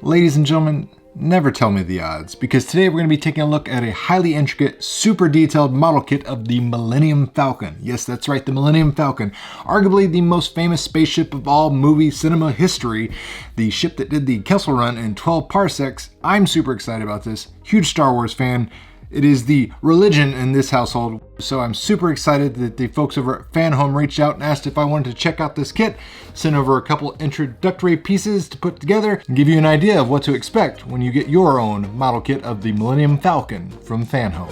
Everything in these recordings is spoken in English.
Ladies and gentlemen, never tell me the odds, because today we're going to be taking a look at a highly intricate, super detailed model kit of the Millennium Falcon. Yes, that's right, the Millennium Falcon. Arguably the most famous spaceship of all movie cinema history. The ship that did the Kessel Run in 12 parsecs. I'm super excited about this. Huge Star Wars fan. It is the religion in this household, so I'm super excited that the folks over at FanHome reached out and asked if I wanted to check out this kit, sent over a couple introductory pieces to put together, and give you an idea of what to expect when you get your own model kit of the Millennium Falcon from FanHome.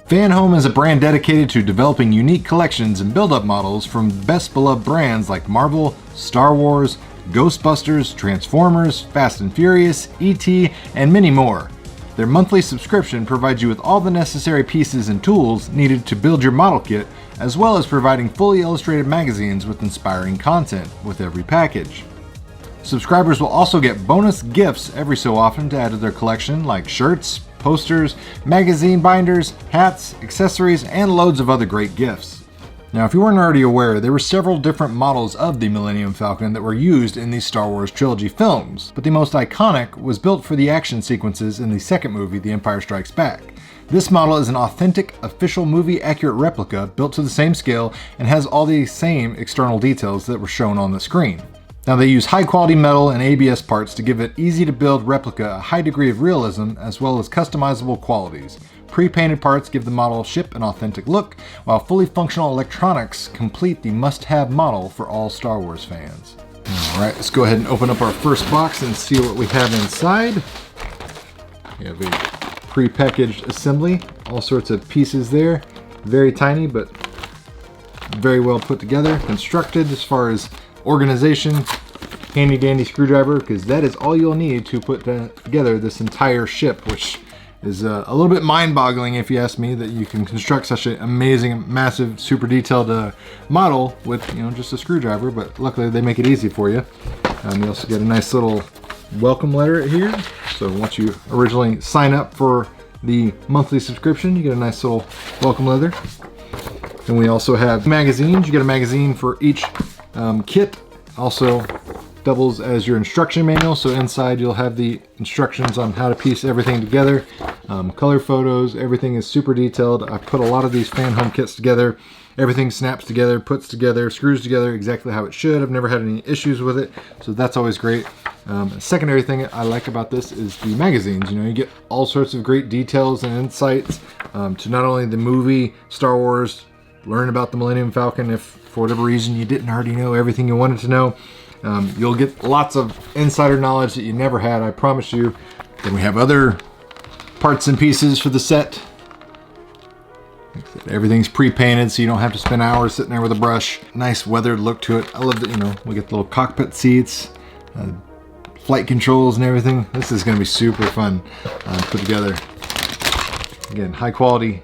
FanHome is a brand dedicated to developing unique collections and build-up models from best beloved brands like Marvel, Star Wars, Ghostbusters, Transformers, Fast and Furious, E.T., and many more. Their monthly subscription provides you with all the necessary pieces and tools needed to build your model kit, as well as providing fully illustrated magazines with inspiring content with every package. Subscribers will also get bonus gifts every so often to add to their collection, like shirts, posters, magazine binders, hats, accessories, and loads of other great gifts. Now, if you weren't already aware, there were several different models of the Millennium Falcon that were used in the Star Wars trilogy films, but the most iconic was built for the action sequences in the second movie, The Empire Strikes Back. This model is an authentic, official movie-accurate replica built to the same scale and has all the same external details that were shown on the screen. Now, they use high-quality metal and ABS parts to give it easy-to-build replica a high degree of realism as well as customizable qualities. Pre-painted parts give the model ship an authentic look, while fully functional electronics complete the must-have model for all Star Wars fans. Alright, let's go ahead and open up our first box and see what we have inside. We have a pre-packaged assembly, all sorts of pieces there. Very tiny, but very well put together, constructed as far as organization. Handy dandy screwdriver, because that is all you'll need to put together this entire ship, which is a little bit mind-boggling if you ask me, that you can construct such an amazing, massive, super detailed model with just a screwdriver, but luckily they make it easy for you. You also get a nice little welcome letter here, so once you originally sign up for the monthly subscription, you get a nice little welcome letter. And we also have magazines. You get a magazine for each kit. Also doubles as your instruction manual, so inside you'll have the instructions on how to piece everything together. Color photos, everything is super detailed. I put a lot of these FanHome kits together. Everything snaps together, puts together, screws together exactly how it should. I've never had any issues with it, so that's always great. Secondary thing I like about this is the magazines. You get all sorts of great details and insights to not only the movie Star Wars, learn about the Millennium Falcon if for whatever reason you didn't already know everything you wanted to know. You'll get lots of insider knowledge that you never had, I promise you. Then we have other parts and pieces for the set. Everything's pre-painted, so you don't have to spend hours sitting there with a brush. Nice weathered look to it. I love that, we get the little cockpit seats, flight controls and everything. This is going to be super fun to put together. Again, high quality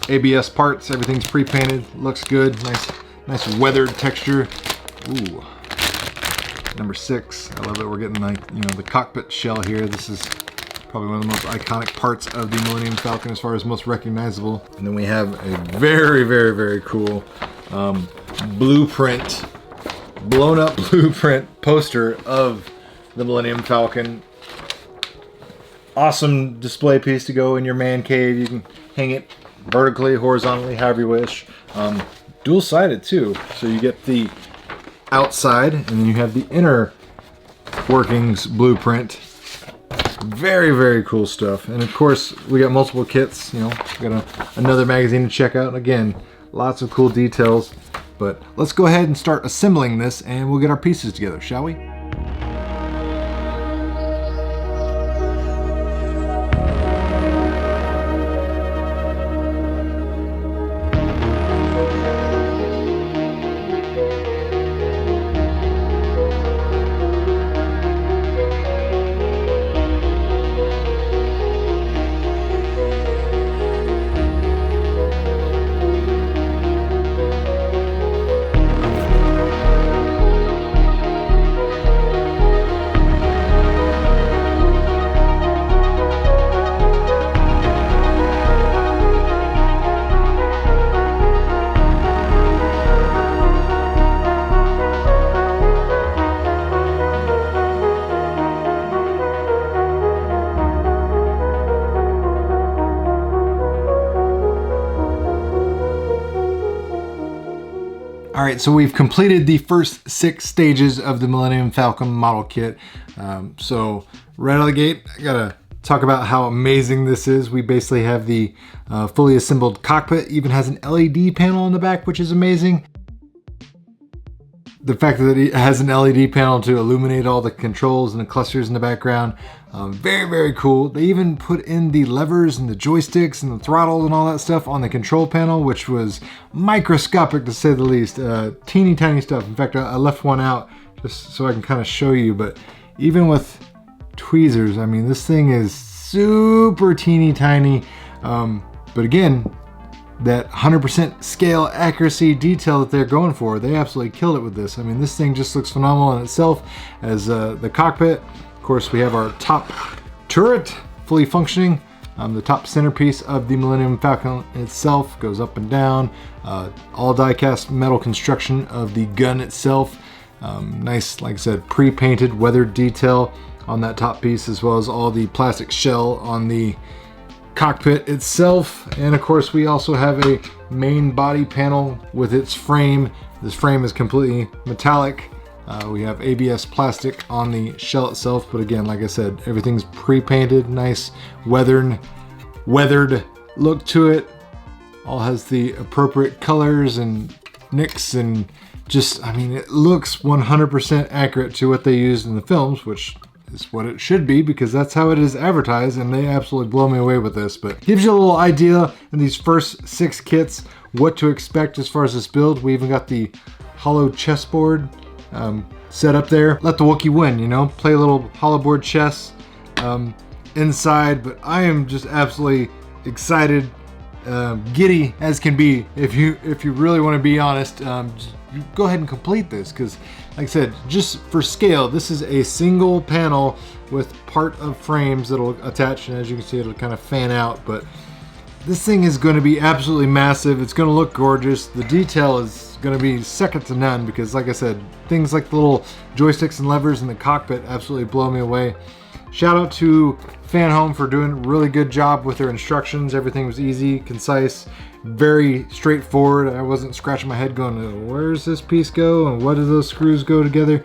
ABS parts, everything's pre-painted, looks good, nice weathered texture. Ooh, number 6. I love that we're getting the cockpit shell here. This is probably one of the most iconic parts of the Millennium Falcon as far as most recognizable. And then we have a very, very, very cool blueprint, blown up blueprint poster of the Millennium Falcon. Awesome display piece to go in your man cave. You can hang it vertically, horizontally, however you wish. Dual-sided too, so you get the outside and then you have the inner workings blueprint. Very, very cool stuff. And of course we got multiple kits. We got another magazine to check out. Again, lots of cool details, but let's go ahead and start assembling this and we'll get our pieces together, shall we? All right, so we've completed the first 6 stages of the Millennium Falcon model kit. So right out of the gate, I gotta talk about how amazing this is. We basically have the fully assembled cockpit, even has an LED panel in the back, which is amazing. The fact that it has an LED panel to illuminate all the controls and the clusters in the background, very, very cool. They even put in the levers and the joysticks and the throttle and all that stuff on the control panel, which was microscopic to say the least. Teeny tiny stuff. In fact, I left one out just so I can kind of show you, but even with tweezers, I mean, this thing is super teeny tiny. But again, that 100% scale accuracy detail that they're going for, they absolutely killed it with this. I mean, this thing just looks phenomenal in itself as the cockpit. Of course, we have our top turret fully functioning. The top centerpiece of the Millennium Falcon itself goes up and down. All die-cast metal construction of the gun itself. Nice, like I said, pre-painted weathered detail on that top piece, as well as all the plastic shell on the cockpit itself. And of course, we also have a main body panel with its frame. This frame is completely metallic. We have ABS plastic on the shell itself, but again, like I said, everything's pre-painted, nice weathered look to it. All has the appropriate colors and nicks, and just, I mean, it looks 100% accurate to what they used in the films, which is what it should be, because that's how it is advertised, and they absolutely blow me away with this. But gives you a little idea in these first 6 kits what to expect as far as this build. We even got the hollow chessboard set up there. Let the Wookiee win, you know, play a little hollow board chess inside. But I am just absolutely excited, giddy as can be. If you really want to be honest, you go ahead and complete this, because like I said, just for scale, this is a single panel with part of frames that'll attach, and as you can see, it'll kind of fan out. But this thing is going to be absolutely massive. It's going to look gorgeous. The detail is going to be second to none, because like I said, things like the little joysticks and levers in the cockpit absolutely blow me away. Shout out to FanHome for doing a really good job with their instructions. Everything was easy, concise, very straightforward. I wasn't scratching my head going, where's this piece go and what do those screws go together?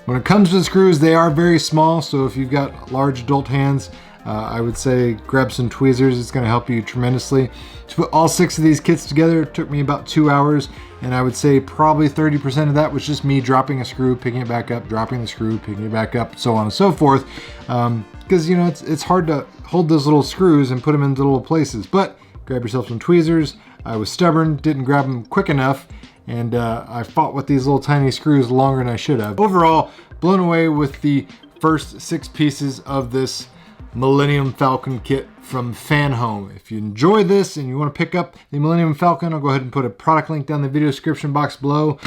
When it comes to the screws, they are very small, so if you've got large adult hands, I would say grab some tweezers. It's going to help you tremendously. To put all 6 of these kits together, it took me about 2 hours, and I would say probably 30% of that was just me dropping a screw, picking it back up, dropping the screw, picking it back up, so on and so forth. Because you know, it's hard to hold those little screws and put them into little places. But grab yourself some tweezers. I was stubborn, didn't grab them quick enough, and I fought with these little tiny screws longer than I should have. Overall, blown away with the first 6 pieces of this Millennium Falcon kit from FanHome. If you enjoy this and you want to pick up the Millennium Falcon, I'll go ahead and put a product link down in the video description box below.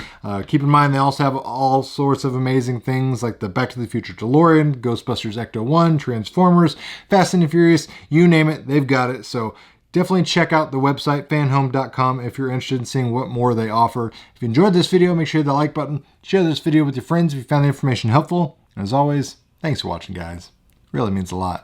Keep in mind, they also have all sorts of amazing things like the Back to the Future DeLorean, Ghostbusters Ecto-1, Transformers, Fast and Furious, you name it, they've got it. So definitely check out the website, fanhome.com, if you're interested in seeing what more they offer. If you enjoyed this video, make sure you hit the like button. Share this video with your friends if you found the information helpful. And as always, thanks for watching, guys. It really means a lot.